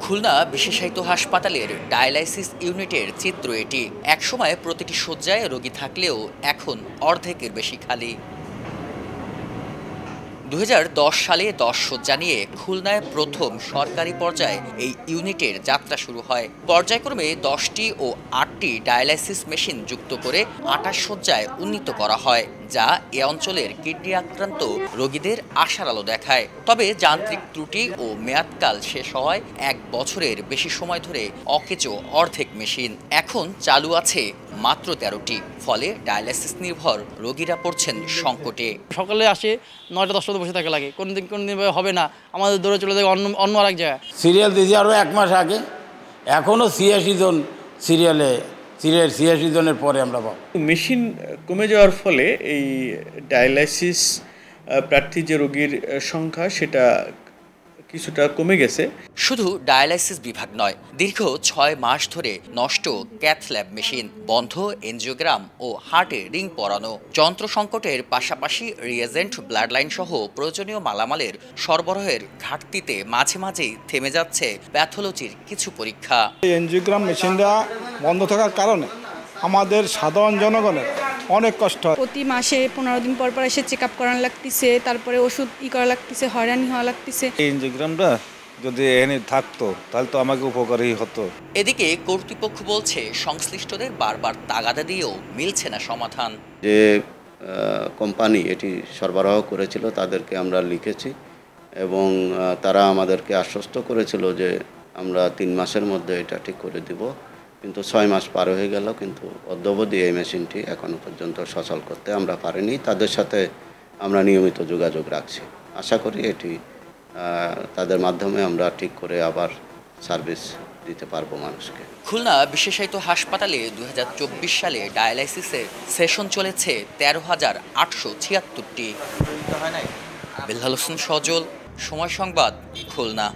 খুলনা বিশেষায়িত হাসপাতালের ডায়ালাইসিস ইউনিটের চিত্র এটি। একসময় প্রতিটি শয্যায় রোগী থাকলেও এখন অর্ধেকের বেশি খালি। ২০১০ সালে ১০ শয্যা নিয়ে খুলনায় প্রথম সরকারি পর্যায়ে এই ইউনিটের যাত্রা শুরু হয়। পর্যায়ক্রমে ১০টি ও ৮টি ডায়ালাইসিস মেশিন যুক্ত করে ২৮ শয্যায় উন্নীত করা হয়, যা এ অঞ্চলের কিডনি আক্রান্ত রোগীদের আশার আলো দেখায়। তবে যান্ত্রিক ত্রুটি ও মেয়াদকাল শেষ হওয়ায় ১ বছরের বেশি সময় ধরে অকেজো অর্ধেক মেশিন। এখন চালু আছে মাত্র ১৩টি। ফলে ডায়ালাইসিস নির্ভর রোগীরা পড়ছেন সংকটে। সকালে আসে ৯টা ১০টা বসে থাকা লাগে, কোনদিন হবে না, আমাদের দৌড়ে চলে যায় অন্য আরেক জায়গায়। সিরিয়াল দিয়েছি আরও ১ মাস আগে, এখনও ৮৬ জন সিরিয়াল জনের পরে আমরা পাবো। মেশিন কমে যাওয়ার ফলে এই ডায়ালাইসিস প্রার্থী যে রোগীর সংখ্যা সেটা কিছুটা কমে গেছে। শুধু ডায়ালাইসিস বিভাগ নয়, দীর্ঘ ৬ মাস ধরে নষ্ট ক্যাথ ল্যাব মেশিন, বন্ধ এনজিওগ্রাম ও হার্টে রিং পরানো। যন্ত্র সংকটের পাশাপাশি রিয়েজেন্ট, ব্লাড লাইন সহ প্রয়োজনীয় মালামালের সরবরাহের ঘাটতিতে মাঝে মাঝেই থেমে যাচ্ছে প্যাথোলজির কিছু পরীক্ষা। এনজিওগ্রাম মেশিনটা বন্ধ থাকার কারণে আমাদের সাধারণ জনগণের অনেক কষ্ট হয়। প্রতি মাসে ১৫ দিন পর এসে চেক আপ করানো লাগতেছে, তারপরে ওষুধ করা লাগতেছে, হয়রানি হওয়া লাগতেছে। এই এনজিওগ্রামটা যদি এখানে থাকতো তাহলে তো আমাকে উপকারী হতো। এদিকে কর্তৃপক্ষ বলছে সংশ্লিষ্টদের বারবার তাগাদা দিয়েও মিলছে না সমাধান। যে কোম্পানি এটি সরবরাহ করেছিল তাদেরকে আমরা লিখেছি এবং তারা আমাদেরকে আশ্বস্ত করেছিল যে আমরা ৩ মাসের মধ্যে এটা ঠিক করে দিব, কিন্তু ৬ মাস পার হয়ে গেল, কিন্তু অদ্যাবধি এই মেশিনটি এখনও পর্যন্ত সচল করতে আমরা পারিনি। তাদের সাথে আমরা নিয়মিত যোগাযোগ রাখছি, আশা করি এটি তাদের মাধ্যমে আমরা ঠিক করে আবার সার্ভিস দিতে পারবো মানুষকে। খুলনা বিশেষায়িত হাসপাতালে ২০২৪ সালে ডায়ালাইসিসের সেশন চলেছে ১৩,৮৭৬টি। বেলাল হোসেন সজল, সময় সংবাদ, খুলনা।